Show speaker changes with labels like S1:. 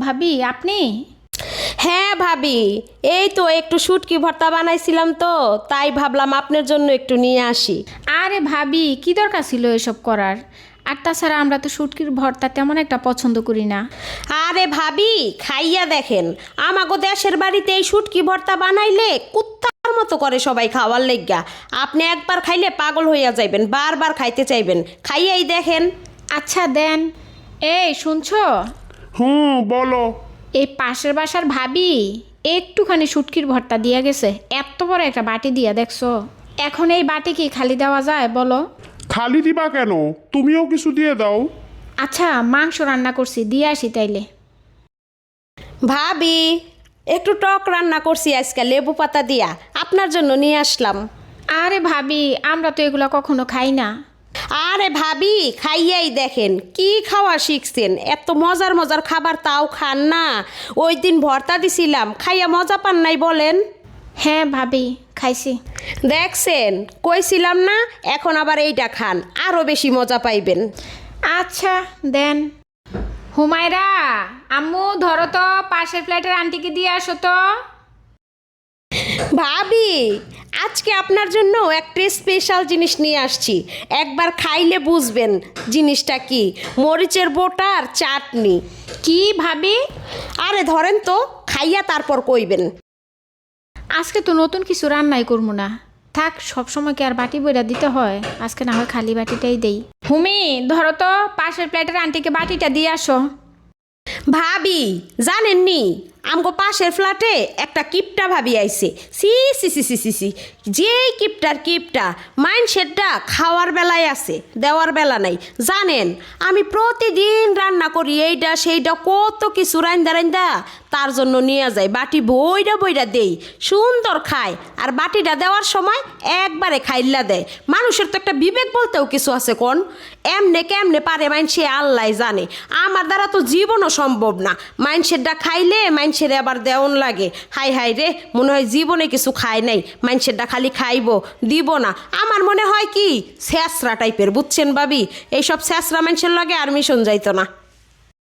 S1: ভাবি আপনি?
S2: হ্যাঁ ভাবি, এই তো একটু শুটকি ভর্তা বানাইছিলাম তো, তাই ভাবলাম আপনার জন্য একটু নিয়ে আসি।
S1: আরে ভাবি, কি দরকার ছিল এসব করার? আর তাছাড়া আমরা তো শুটকির ভর্তা তেমন একটা পছন্দ করি না।
S2: আরে ভাবি, খাইয়া দেখেন, আমাগো দেশের বাড়িতে এই শুটকি ভর্তা বানাইলে কুত্তার মতো করে সবাই খাওয়ার লেগা। আপনি একবার খাইলে পাগল হইয়া যাইবেন, বারবার খাইতে চাইবেন। খাইয়াই দেখেন।
S1: আচ্ছা দেন। এই শুনছো?
S3: বলো।
S1: এই পাশের বাসার ভাবি একটুখানি শুটকির ভর্তা দিয়ে গেছে, এত বড় একটা বাটি দিয়ে, দেখছো? এখন এই বাটি কি খালি দেওয়া যায় বলো?
S3: খালি দিবা কেন? তুমিও কিছু দিয়ে দাও।
S1: আচ্ছা, মাংস রান্না করছি, দিয়ে আসি তাইলে।
S2: ভাবি, একটু টক রান্না করছি আজকে লেবু পাতা দিয়া, আপনার জন্য নিয়ে আসলাম।
S1: আরে ভাবি, আমরা তো এগুলো কখনো খাই না।
S2: আরে ভাবি, খাইয়াই দেখেন, কি খাওয়া শিখছেন? এত মজার মজার খাবার তাও খান না? ওই দিন ভর্তা দিছিলাম, খাইয়া মজা পান নাই বলেন?
S1: হ্যাঁ ভাবি, খাইছি।
S2: দেখছেন, কইছিলাম না? এখন আবার এইটা খান, আরও বেশি মজা পাইবেন।
S1: আচ্ছা দেন। হুমায়রা, আম্মু ধরো তো পাশের ফ্ল্যাটের আন্টিকে দিয়ে আসো তো।
S2: ভাবি, আজকে আপনার জন্য একটা স্পেশাল জিনিস নিয়ে আসছি, একবার খাইলে বুঝবেন জিনিসটা কি। মরিচের বোটার চাটনি।
S1: কি ভাবি?
S2: আরে ধরেন তো, খাইয়া তারপর কইবেন।
S1: আজকে তো নতুন কিছু রান্নাই করবো না, থাক, সবসময় কি আর বাটি বইরা দিতে হয়? আজকে না হয় খালি বাটিটাই দেই। হুমি, ধরো তো পাশের প্লেটের আন্টিকে বাটিটা দিয়ে আসো।
S2: ভাবি, জানেননি আমগো পাশের ফ্ল্যাটে একটা কিপটা ভাবি আইছে। সি সি সি সি সি সি, যেই কিপটা মাইন্ডসেটটা খাওয়ার বেলায় আছে, দেওয়ার বেলা নাই। জানেন, আমি প্রতিদিন রান্না করি এইটা সেইটা, কত কিছু রান্দা তার জন্য নিয়ে যাই, বাটি বইরা বইরা দেই, সুন্দর খায়। আর বাটিটা দেওয়ার সময় একবারে খাইল্লা দেয়। মানুষের তো একটা বিবেক বলতেও কিছু আছে কোন? এমনে কেমনে পারে মাইনসে আল্লাহ জানে। আমার দ্বারা তো জীবনও সম্ভব না। মাইনসেরটা খাইলে মাইনসের আবার দেওন লাগে। হাই হাই রে, মনে হয় জীবনে কিছু খায় নাই, মাইনসেরটা খালি খাইব, দিব না। আমার মনে হয় কি, স্যাঁচরা টাইপের, বুঝছেন ভাবি? এইসব স্যাঁচরা মানুষের লাগে আর মিশন যাইতো না।